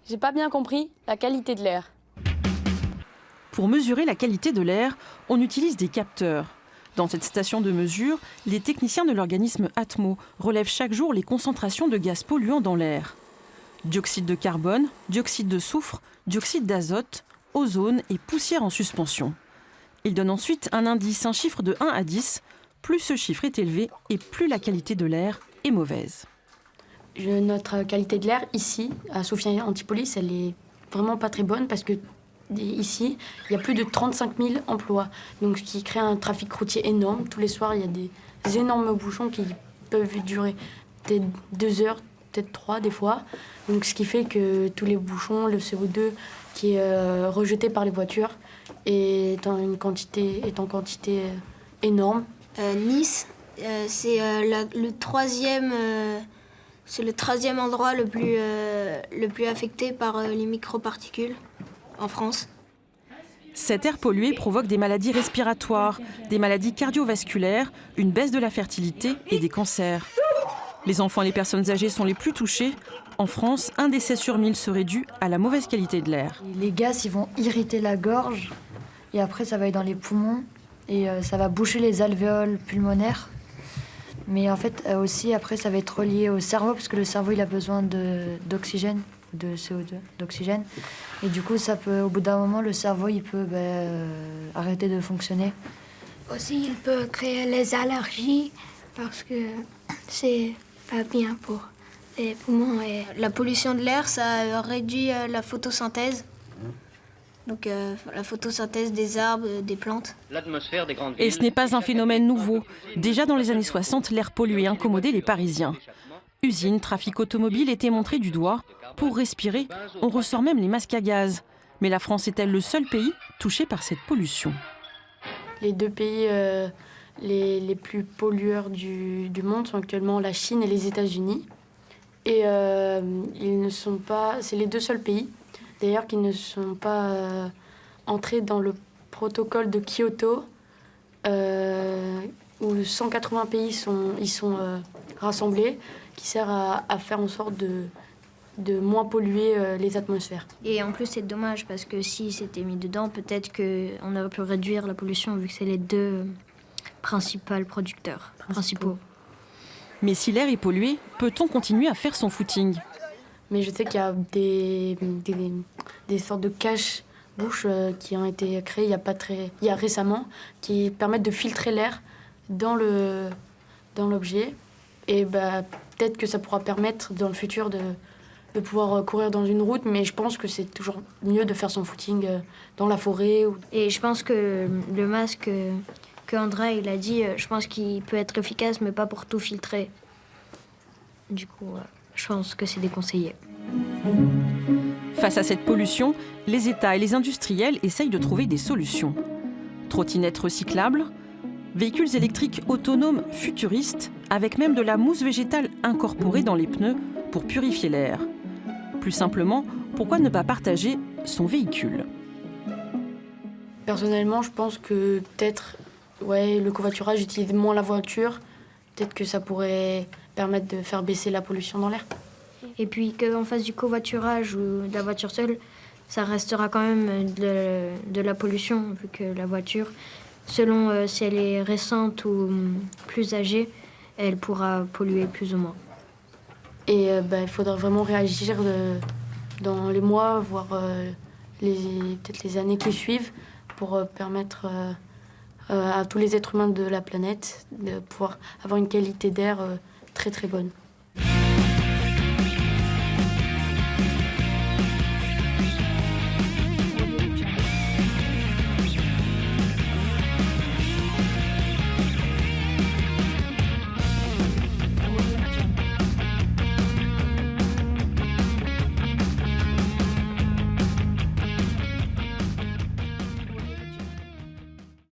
J'ai pas bien compris la qualité de l'air. Pour mesurer la qualité de l'air, on utilise des capteurs. Dans cette station de mesure, les techniciens de l'organisme Atmo relèvent chaque jour les concentrations de gaz polluants dans l'air. Dioxyde de carbone, dioxyde de soufre, dioxyde d'azote, ozone et poussière en suspension. Ils donnent ensuite un indice, un chiffre de 1 à 10. Plus ce chiffre est élevé et plus la qualité de l'air est mauvaise. Notre qualité de l'air ici, à Sophia Antipolis, elle est vraiment pas très bonne parce que ici, il y a plus de 35 000 emplois. Donc, ce qui crée un trafic routier énorme. Tous les soirs, il y a des énormes bouchons qui peuvent durer peut-être 2 heures, peut-être 3 des fois. Donc, ce qui fait que tous les bouchons, le CO2 qui est rejeté par les voitures est en quantité énorme. Nice, c'est le troisième endroit le plus affecté par les microparticules en France. Cet air pollué provoque des maladies respiratoires, des maladies cardiovasculaires, une baisse de la fertilité et des cancers. Les enfants et les personnes âgées sont les plus touchés. En France, 1 décès sur 1000 serait dû à la mauvaise qualité de l'air. Les gaz, ils vont irriter la gorge et après ça va aller dans les poumons et ça va boucher les alvéoles pulmonaires. Mais en fait aussi après ça va être relié au cerveau parce que le cerveau il a besoin d'oxygène, de CO2, d'oxygène. Et du coup ça peut, au bout d'un moment le cerveau il peut arrêter de fonctionner. Aussi il peut créer les allergies parce que c'est pas bien pour les poumons. Et la pollution de l'air ça réduit la photosynthèse. Donc la photosynthèse des arbres, des plantes. L'atmosphère des grandes villes. Et ce n'est pas un phénomène nouveau. Déjà dans les années 60, l'air pollué incommodait les Parisiens. Usines, trafic automobile étaient montrés du doigt. Pour respirer, on ressort même les masques à gaz. Mais la France est-elle le seul pays touché par cette pollution? Les 2 pays les plus pollueurs du monde sont actuellement la Chine et les États-Unis. Et ils ne sont pas... C'est les 2 seuls pays, d'ailleurs, qui ne sont pas entrés dans le protocole de Kyoto, où 180 pays sont rassemblés, qui sert à faire en sorte de moins polluer les atmosphères. Et en plus, c'est dommage parce que si c'était mis dedans, peut-être qu'on aurait pu réduire la pollution vu que c'est les 2 principaux producteurs. Principaux. Mais si l'air est pollué, peut-on continuer à faire son footing? Mais je sais qu'il y a des sortes de cache-bouches qui ont été créées il y a récemment, qui permettent de filtrer l'air dans l'objet. Et peut-être que ça pourra permettre dans le futur de pouvoir courir dans une route, mais je pense que c'est toujours mieux de faire son footing dans la forêt. Et je pense que le masque qu'André il a dit, je pense qu'il peut être efficace, mais pas pour tout filtrer. Du coup, je pense que c'est déconseillé. Face à cette pollution, les États et les industriels essayent de trouver des solutions. Trottinettes recyclables, véhicules électriques autonomes futuristes, avec même de la mousse végétale incorporée dans les pneus pour purifier l'air. Plus simplement, pourquoi ne pas partager son véhicule? Personnellement, je pense que peut-être le covoiturage, utilise moins la voiture. Peut-être que ça pourrait permettre de faire baisser la pollution dans l'air. Et puis qu'on fasse du covoiturage ou de la voiture seule, ça restera quand même de la pollution, vu que la voiture, selon si elle est récente ou plus âgée, elle pourra polluer plus ou moins. Et il faudra vraiment réagir dans les mois, voire peut-être les années qui suivent, pour permettre à tous les êtres humains de la planète de pouvoir avoir une qualité d'air très très bonne.